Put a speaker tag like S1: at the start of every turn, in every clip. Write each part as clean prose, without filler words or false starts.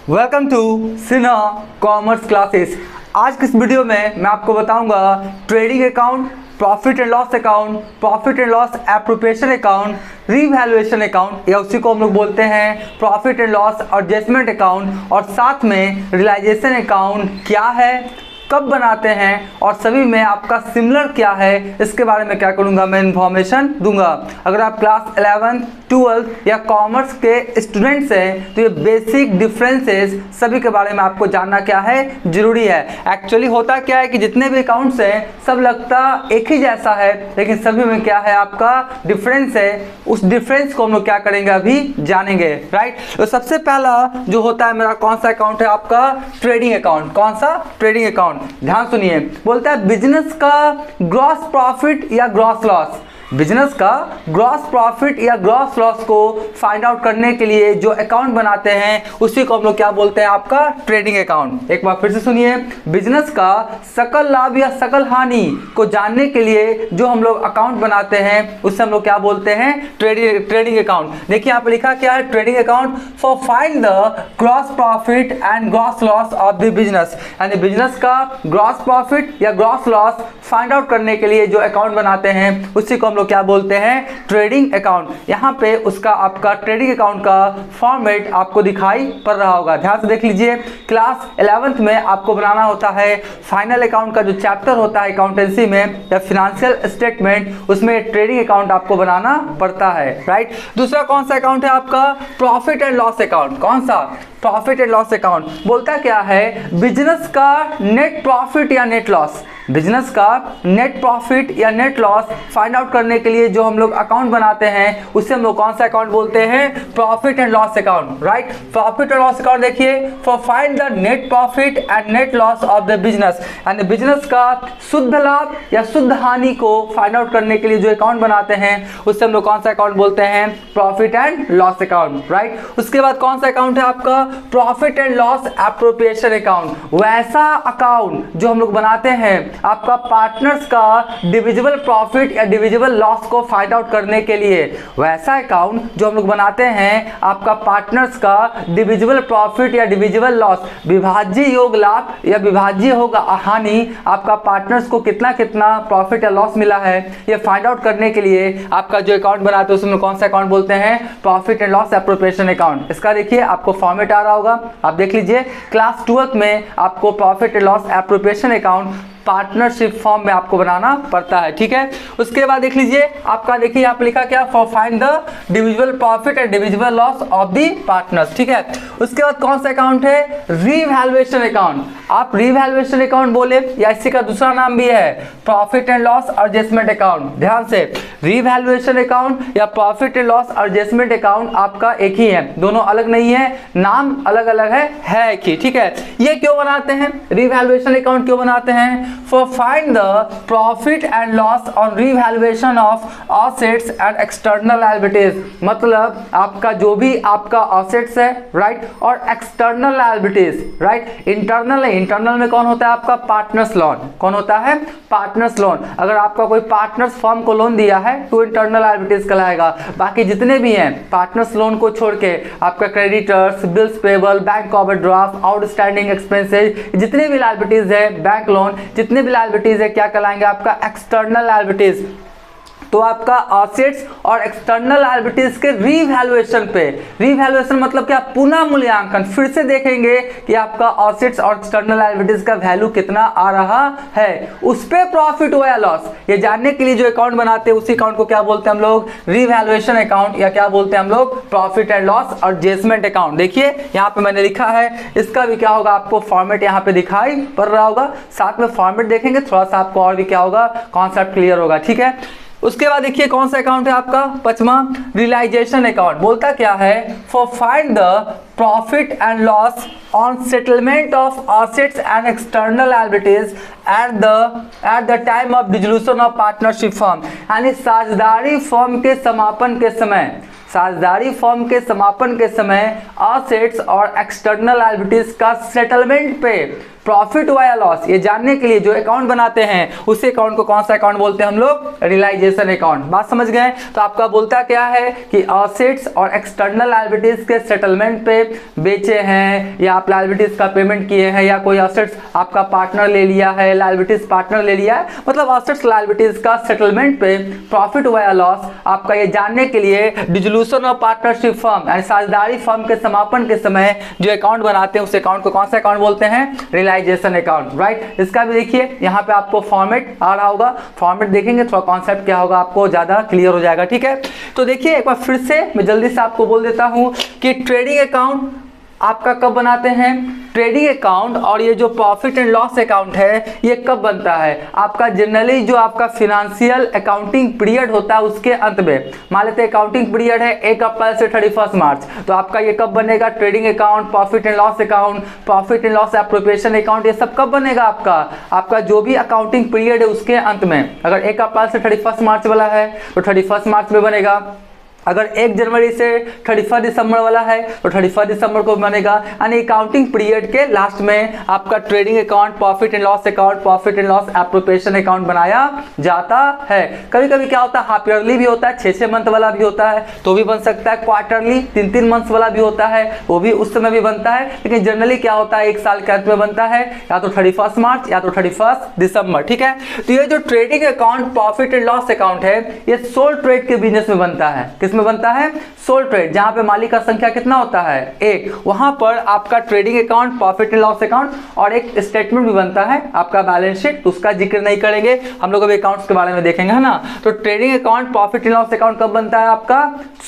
S1: Welcome to Sinha commerce classes. आज की इस वीडियो में मैं आपको बताऊंगा trading account, profit and loss account, profit and loss appropriation account, revaluation account या उसी को हम लोग बोलते हैं profit and loss adjustment account, और साथ में रियलाइजेशन अकाउंट क्या है, कब बनाते हैं और सभी में आपका सिमिलर क्या है, इसके बारे में क्या करूंगा, मैं इन्फॉर्मेशन दूंगा। अगर आप क्लास 11th 12th या कॉमर्स के स्टूडेंट्स हैं तो ये बेसिक डिफरेंसेस सभी के बारे में आपको जानना क्या है, जरूरी है। एक्चुअली होता क्या है कि जितने भी अकाउंट्स हैं सब लगता एक ही जैसा है, लेकिन सभी में क्या है आपका डिफरेंस है। उस डिफरेंस को हम लोग क्या करेंगे, अभी जानेंगे, राइट। तो सबसे पहला जो होता है मेरा कौन सा अकाउंट है, आपका ट्रेडिंग अकाउंट। कौन सा? Trading account. ध्यान सुनिए, बोलता है बिजनेस का ग्रॉस प्रॉफिट या ग्रॉस लॉस। बिजनेस का ग्रॉस प्रॉफिट या ग्रॉस लॉस को फाइंड आउट करने के लिए जो अकाउंट बनाते हैं उसी को हम लोग क्या बोलते हैं, आपका ट्रेडिंग अकाउंट। एक बार फिर से सुनिए, बिजनेस का सकल लाभ या सकल हानि को जानने के लिए जो हम लोग अकाउंट बनाते हैं उससे हम लोग क्या बोलते हैं, ट्रेडिंग अकाउंट। देखिए यहाँ पे लिखा क्या है, trading account for find the gross profit and gross loss of the business. यानी बिजनेस का ग्रॉस प्रॉफिट या ग्रॉस लॉस फाइंड आउट करने के लिए जो अकाउंट बनाते हैं उसी को हम लोग क्या बोलते हैं, ट्रेडिंग अकाउंट। यहाँ पे उसका आपका ट्रेडिंग अकाउंट का फॉर्मेट आपको दिखाई पड़ रहा होगा। ध्यान से देख लीजिए, क्लास 11th में आपको बनाना होता है फाइनल अकाउंट का जो चैप्टर होता है अकाउंटेंसी में या फिनेंशियल स्टेटमेंट, उसमें ट्रेडिंग अकाउंट आपको बनाना पड़ता है, राइट। दूसरा कौन सा अकाउंट है आपका, प्रॉफिट एंड लॉस अकाउंट। कौन सा? Profit and loss account. बोलता क्या है, बिजनेस का नेट प्रॉफिट या नेट लॉस। बिजनेस का नेट प्रॉफिट या नेट लॉस फाइंड आउट करने के लिए जो हम लोग अकाउंट बनाते हैं उससे हम लोग कौन सा अकाउंट बोलते हैं, profit and loss account, right. Profit and loss account देखिए, for find the net profit and net loss of the business. यानी बिजनेस का शुद्ध लाभ या शुद्ध हानि को फाइंड आउट करने के लिए जो अकाउंट बनाते हैं उससे हम लोग कौन सा अकाउंट बोलते हैं, profit and loss account, right. उसके बाद कौन सा अकाउंट है आपका, profit and loss appropriation account. वैसा अकाउंट जो हम लोग बनाते हैं आपका पार्टनर्स का डिविजिबल प्रॉफिट या डिविजिबल लॉस को फाइंड आउट करने के लिए। वैसा अकाउंट जो हम लोग बनाते हैं आपका पार्टनर्स का डिविजिबल प्रॉफिट या डिविजिबल लॉस, विभाज्य योग लाभ या विभाज्य योग हानि, आपका पार्टनर्स को कितना कितना प्रॉफिट या लॉस मिला है ये फाइंड आउट करने के लिए आपका जो अकाउंट बनाते हैं उसमें कौन सा अकाउंट बोलते हैं, profit and loss appropriation account. इसका देखिए आपको फॉर्मेट आ रहा होगा, आप देख लीजिए। क्लास 12th में आपको profit and loss appropriation account partnership form में आपको बनाना पड़ता है, ठीक है। उसके बाद देख लीजिए आपका, देखिए यहाँ पे लिखा क्या, for find the divisible profit and divisible loss of the partners, ठीक है। उसके बाद कौन सा अकाउंट है, रीवैल्यूएशन अकाउंट। आप रीवैल्यूएशन अकाउंट बोले या इसी का दूसरा नाम भी है profit and loss adjustment account. ध्यान से, रीवैल्यूएशन अकाउंट या profit and loss adjustment account आपका एक ही है, दोनों अलग नहीं है, नाम अलग अलग है एक ही, ठीक है। ये क्यों बनाते हैं, रीवैल्यूएशन अकाउंट क्यों बनाते हैं, for find the profit and loss on revaluation of assets and external liabilities। मतलब आपका जो भी आपका assets है, राइट, और external liabilities, राइट। इंटरनल है, इंटरनल में कौन होता है आपका, पार्टनर्स लोन। कौन होता है, पार्टनर्स लोन। अगर आपका कोई पार्टनर्स फर्म को लोन दिया है तो इंटरनल लायबिलिटीज कहलाएगा। बाकी जितने भी हैं पार्टनर्स लोन को छोड़ के आपका creditors, bills payable, bank overdraft, outstanding expenses, जितने भी लायबिलिटीज है, बैंक लोन, जितने भी लायबिलिटीज है क्या कहलाएंगे आपका, एक्सटर्नल लायबिलिटीज। तो आपका असेट्स और एक्सटर्नल लायबिलिटीज के रीवैल्यूएशन पे, रीवैल्यूएशन मतलब क्या, पुनः मूल्यांकन, फिर से देखेंगे कि आपका असेट्स और एक्सटर्नल लायबिलिटीज का वैल्यू कितना आ रहा है, उस पे प्रॉफिट हो या लॉस, ये जानने के लिए जो अकाउंट बनाते हैं उसी अकाउंट को क्या बोलते हैं हम लोग, रीवैल्यूएशन अकाउंट, या क्या बोलते हैं हम लोग, profit and loss adjustment account. देखिए यहाँ पे मैंने लिखा है, इसका भी क्या होगा, आपको फॉर्मेट यहाँ पे दिखाई पड़ रहा होगा। साथ में फॉर्मेट देखेंगे थोड़ा सा आपको और भी क्या होगा, कॉन्सेप्ट क्लियर होगा, ठीक है। उसके बाद देखिए कौन सा अकाउंट है आपका, पचमा, रियलाइजेशन अकाउंट। बोलता क्या है, for find the profit and loss on settlement of assets and external liabilities at the time of dissolution of partnership firm. यानी साझेदारी फर्म के समापन के समय, साझेदारी फर्म के समापन के समय असेट्स और एक्सटर्नल लायबिलिटीज का सेटलमेंट पे प्रॉफिट हुआ या लॉस ये जानने के लिए जो अकाउंट बनाते हैं उस अकाउंट को कौन सा अकाउंट बोलते हैं हम लोग, रियलाइजेशन अकाउंट। बात समझ गए। तो आपका बोलता क्या है कि असेट्स और एक्सटर्नल लायबिलिटीज के सेटलमेंट पे बेचे हैं, या आप लायबिलिटीज का पेमेंट किए हैं, या कोई असेट्स आपका पार्टनर ले लिया है, लायबिलिटीज पार्टनर ले लिया है, मतलब असेट्स लायबिलिटीज का सेटलमेंट पे प्रॉफिट हुआ या लॉस आपका ये जानने के लिए डिसोल्यूशन ऑफ पार्टनरशिप फर्म यानी साझेदारी फर्म के समापन के समय जो अकाउंट बनाते हैं उस अकाउंट को कौन सा अकाउंट बोलते हैं, रियलाइजेशन अकाउंट। राइट, इसका भी देखिए यहाँ पे आपको फॉर्मेट आ रहा होगा, फॉर्मेट देखेंगे थोड़ा कॉन्सेप्ट क्या होगा आपको ज्यादा क्लियर हो जाएगा। ठीक है, तो देखिए एक बार फिर से मैं जल्दी से आपको बोल देता हूं कि ट्रेडिंग अकाउंट आपका कब बनाते हैं, ट्रेडिंग अकाउंट और ये जो प्रॉफिट एंड लॉस अकाउंट है ये कब बनता है, आपका जनरली जो आपका फिनेंशियल अकाउंटिंग पीरियड होता है उसके अंत में। मान लेते हैं अकाउंटिंग पीरियड है 1 अप्रैल से 31 मार्च, तो आपका ये कब बनेगा, trading account, profit and loss account, profit and loss appropriation account, ये सब कब बनेगा आपका जो भी अकाउंटिंग पीरियड है उसके अंत में। अगर 1 अप्रैल से 31 मार्च वाला है तो 31 मार्च में बनेगा, अगर 1 जनवरी से 31 दिसंबर वाला है तो 31 दिसंबर को बनेगा, यानी अकाउंटिंग पीरियड के लास्ट में आपका trading account, profit and loss account, profit and loss appropriation account बनाया जाता है। कभी कभी क्या होता है हाफ ईयरली भी होता है, 6-6 मंथ वाला भी होता है तो भी बन सकता है, क्वार्टरली 3-3 मंथ वाला भी होता है वो भी उस समय भी बनता है, लेकिन जनरली क्या होता है 1 साल के अंत में बनता है, या तो 31 मार्च या तो 31 दिसंबर। ठीक है, तो ये जो trading account, profit and loss account है ये सोल ट्रेड के बिजनेस में बनता है। में बनता है सोल ट्रेड, जहां पे मालिक का संख्या कितना होता है 1, वहां पर आपका trading account, profit and loss account और एक स्टेटमेंट भी बनता है आपका बैलेंस शीट, उसका जिक्र नहीं करेंगे हम लोग अभी अकाउंट्स के बारे में देखेंगे, है ना। तो trading account, profit and loss account कब बनता है आपका,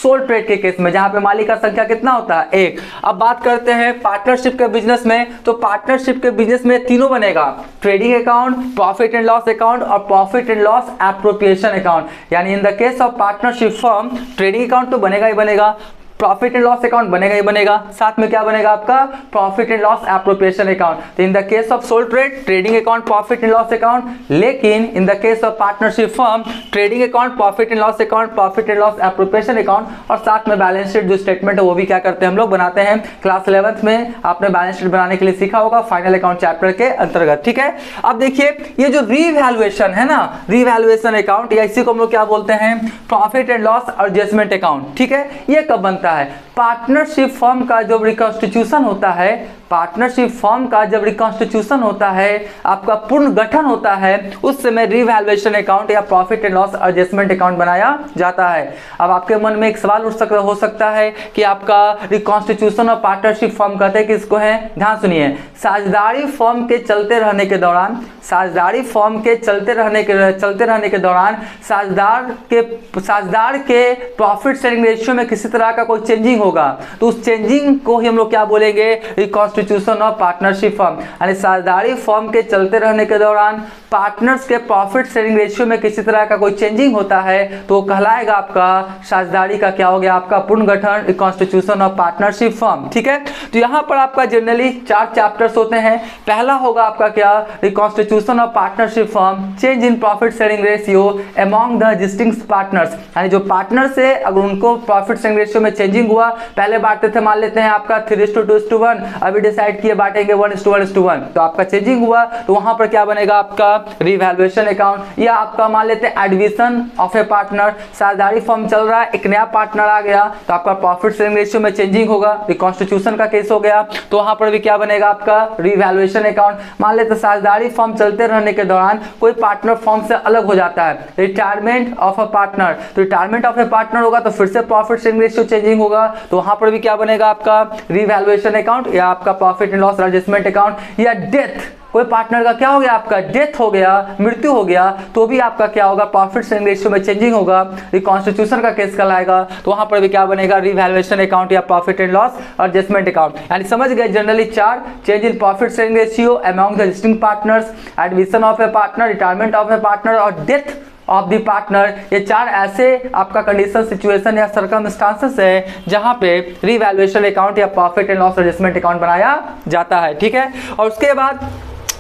S1: सोल ट्रेड के केस में, जहां पे मालिक का संख्या कितना होता है 1। अब बात करते हैं पार्टनरशिप के बिजनेस में, तो पार्टनरशिप के बिजनेस में तीनों बनेगा, trading account, profit and loss account और profit and loss appropriation account. यानी in the case of partnership firm trading account तो बनेगा ही बनेगा, प्रॉफिट एंड लॉस अकाउंट बनेगा ही बनेगा, साथ में क्या बनेगा आपका profit and loss appropriation account. तो in the case of sole trade trading account, profit and loss account, लेकिन in the case of partnership firm trading account, profit and loss account, profit and loss appropriation account और साथ में balance sheet जो statement है वो भी क्या करते हैं हम लोग बनाते हैं। क्लास 11th में आपने बैलेंस शीट बनाने के लिए सीखा होगा फाइनल अकाउंट चैप्टर के अंतर्गत। ठीक है, अब देखिए ये जो रीवैल्यूएशन है ना, रीवैल्यूएशन अकाउंट या इसी को हम लोग क्या बोलते हैं, profit and loss adjustment account. ठीक है, ये कब बनता है, पार्टनरशिप फर्म का जब रिकॉन्स्टिट्यूशन होता है, पार्टनरशिप फर्म का जब रिकॉन्स्टिट्यूशन होता है, आपका पूर्ण गठन होता है, उस समय रीवैल्यूएशन अकाउंट या profit and loss adjustment account बनाया जाता है। अब आपके मन में एक सवाल हो सकता है कि आपका रिकॉन्स्टिट्यूशन और पार्टनरशिप फर्म कहते हैं किसको है, ध्यान सुनिए, साझेदारी फर्म के चलते रहने के दौरान, साझेदारी फर्म के चलते रहने के दौरान साझेदार के प्रॉफिट शेयरिंग रेशियो में किसी तरह का कोई चेंजिंग होगा तो उस चेंजिंग को ही हम लोग क्या बोलेंगे, रिकॉन्स्टिट्यूशन ऑफ पार्टनरशिप फर्म। यानी साझेदारी फर्म के चलते रहने के दौरान पार्टनर्स के प्रॉफिट शेयरिंग रेशियो में किसी तरह का कोई चेंजिंग होता है तो कहलाएगा आपका साझेदारी का क्या हो गया, आपका पूर्ण गठन, रिकॉन्स्टिट्यूशन ऑफ पार्टनरशिप फर्म। ठीक है, तो यहाँ पर आपका जनरली 4 चैप्टर्स होते हैं। पहला होगा आपका क्या, reconstitution of partnership firm, change in profit sharing ratio among the existing partners, यानी जो पार्टनर्स है अगर उनको प्रॉफिट शेयरिंग रेशियो में चेंजिंग हुआ, पहले बांटते थे मान लेते हैं आपका 3:2:1, अभी डिसाइड किए बांटेंगे 1:1:1, तो आपका चेंजिंग हुआ तो वहां पर क्या बनेगा आपका रिवैल्यूएशन अकाउंट। या आपका मान लेते हैं एडमिशन ऑफ ए पार्टनर, साझेदारी फर्म चल रहा है, एक नया पार्टनर आ गया तो आपका प्रॉफिट शेयरिंग रेशियो में चेंजिंग होगा, रिकॉन्स्टिट्यूशन का केस हो गया तो वहां पर भी क्या बनेगा आपका रिवैल्यूएशन अकाउंट। मान लेते साझेदारी फर्म चलते रहने के दौरान कोई पार्टनर फर्म से अलग हो जाता है, रिटायरमेंट ऑफ अ पार्टनर, तो रिटायरमेंट ऑफ ए पार्टनर होगा तो फिर से प्रॉफिट शेयरिंग रेशियो चेंजिंग होगा तो वहां पर भी क्या बनेगा आपका रिवैल्यूएशन अकाउंट या आपका profit and loss adjustment account. या डेथ, कोई पार्टनर का क्या हो गया, आपका डेथ हो गया, मृत्यु हो गया तो भी आपका क्या होगा, प्रॉफिट शेयरिंग रेशियो में चेंजिंग होगा, रिकॉन्स्टिट्यूशन का केस कहलाएगा तो वहां पर भी क्या बनेगा, रिवैल्यूएशन अकाउंट या profit and loss adjustment account. यानी समझ गए generally 4, change in profit sharing ratio among the existing partners, admission of A partner, retirement of A partner और डेथ ऑफ द पार्टनर। ये 4 ऐसे आपका कंडीशन, सिचुएशन या circumstances है जहां पे रिवैल्यूएशन अकाउंट या profit and loss adjustment account बनाया जाता है। ठीक है, और उसके बाद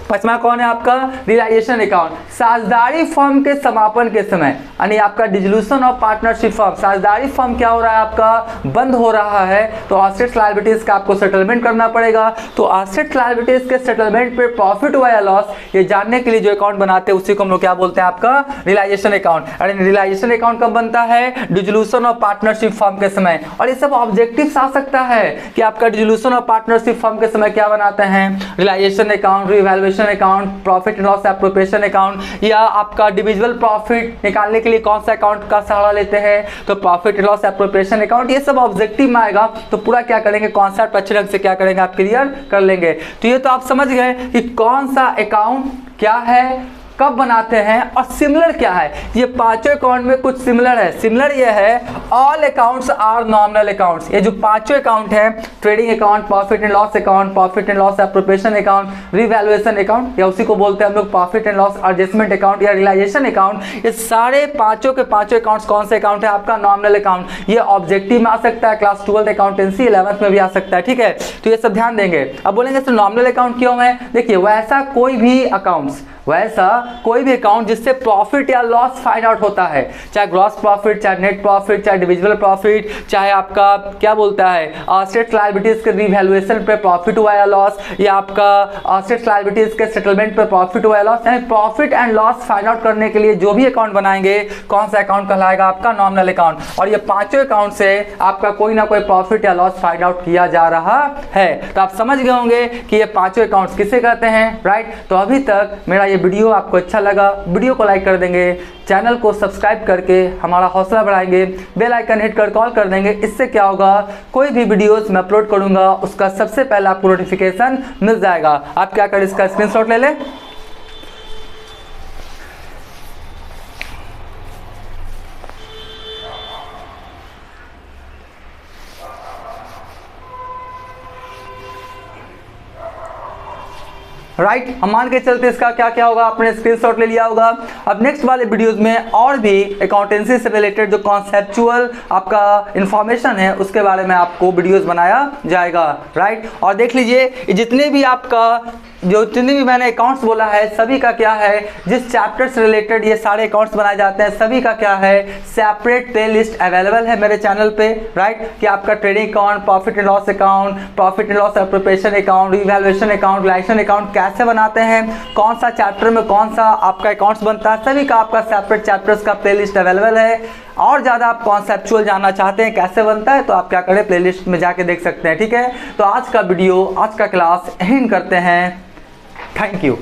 S1: 5वां कौन है आपका रियलाइजेशन अकाउंट, साझेदारी फर्म के समापन के समय, यानी आपका डिसोल्यूशन ऑफ पार्टनरशिप फर्म, साझेदारी फर्म क्या हो रहा है आपका बंद हो रहा है, तो एसेट्स लायबिलिटीज का आपको सेटलमेंट करना पड़ेगा। तो एसेट्स लायबिलिटीज के सेटलमेंट पे प्रॉफिट हुआ या लॉस ये जानने के लिए जो अकाउंट बनाते हैं उसी को हम लोग क्या बोलते हैं आपका रियलाइजेशन अकाउंट। अरे रियलाइजेशन अकाउंट कब बनता है, डिसोल्यूशन ऑफ पार्टनरशिप फर्म के समय। और ये सब ऑब्जेक्टिव्स आ सकता है कि आपका डिसोल्यूशन ऑफ पार्टनरशिप फर्म के समय क्या बनाते हैं, realisation account, revaluation account, profit and loss appropriation account, या आपका डिविजिबल प्रॉफिट निकालने के लिए कौन सा अकाउंट का सहारा लेते हैं, तो profit and loss appropriation account. ये सब ऑब्जेक्टिव में आएगा तो पूरा क्या करेंगे, कॉन्सेप्ट अच्छे ढंग से क्या करेंगे आप क्लियर कर लेंगे। तो ये तो आप समझ गए कि कौन सा अकाउंट क्या है, कब बनाते हैं, और सिमिलर क्या है। ये पांचों अकाउंट में कुछ सिमिलर है। सिमिलर ये है all accounts are nominal accounts. ये जो पांचों अकाउंट हैं, trading account, profit and loss account, profit and loss appropriation account, revaluation account, या उसी को बोलते हैं हम लोग profit and loss adjustment account या रियलाइजेशन अकाउंट, ये सारे पांचों के पांचों अकाउंट्स कौन से अकाउंट है आपका नॉमिनल अकाउंट। ये ऑब्जेक्टिव में आ सकता है, क्लास 12 अकाउंटेंसी 11th में भी आ सकता है, ठीक है। तो ये सब ध्यान देंगे। अब बोलेंगे सर नॉमिनल अकाउंट क्यों है, देखिए वैसा कोई भी अकाउंट जिससे प्रॉफिट या लॉस फाइंड आउट होता है, चाहे ग्रॉस प्रॉफिट, चाहे नेट प्रॉफिट, चाहे डिविजिबल प्रॉफिट, चाहे आपका क्या बोलता है एसेट्स लायबिलिटीज के रिवैल्यूएशन पे प्रॉफिट हुआ या लॉस, या आपका एसेट्स लायबिलिटीज के सेटलमेंट पे प्रॉफिट हुआ या लॉस, यानी profit and loss find out करने के लिए जो भी अकाउंट बनाएंगे कौन सा अकाउंट कहलाएगा आपका नॉमिनल अकाउंट। और ये पांचों अकाउंट से आपका कोई ना कोई प्रॉफिट या लॉस फाइंड आउट किया जा रहा है। तो आप समझ गए होंगे कि ये पांचों अकाउंट्स किसे कहते हैं, राइट। तो अभी तक मेरा ये वीडियो आपको अच्छा लगा, वीडियो को लाइक कर देंगे, चैनल को सब्सक्राइब करके हमारा हौसला बढ़ाएंगे, बेल आइकन हिट कर कॉल कर देंगे। इससे क्या होगा, कोई भी वीडियोस मैं अपलोड करूंगा उसका सबसे पहले आपको नोटिफिकेशन मिल जाएगा। आप क्या करें, इसका स्क्रीनशॉट ले लें। राइट, हम मान के चलते इसका क्या क्या होगा, आपने स्क्रीनशॉट ले लिया होगा। अब नेक्स्ट वाले वीडियोस में और भी अकाउंटेंसी से रिलेटेड जो कॉन्सेप्चुअल आपका इंफॉर्मेशन है उसके बारे में आपको वीडियोस बनाया जाएगा, राइट। और देख लीजिए जितने भी मैंने अकाउंट्स बोला है सभी का क्या है, जिस चैप्टर से रिलेटेड ये सारे अकाउंट्स बनाए जाते हैं सभी का क्या है, सेपरेट प्ले लिस्ट अवेलेबल है मेरे चैनल पे, राइट। कि आपका trading account, profit and loss account, profit and loss appropriation account, revaluation account, realisation account कैसे बनाते हैं, कौन सा चैप्टर में कौन सा आपका अकाउंट्स बनता है, सभी का आपका सेपरेट चैप्टर्स का प्ले लिस्ट अवेलेबल है। और ज़्यादा आप कॉन्सेप्चुअल जानना चाहते हैं कैसे बनता है तो आप क्या करें, प्ले लिस्ट में जाके देख सकते हैं, ठीक है। तो आज का वीडियो, आज का क्लास एंड करते हैं। Thank you.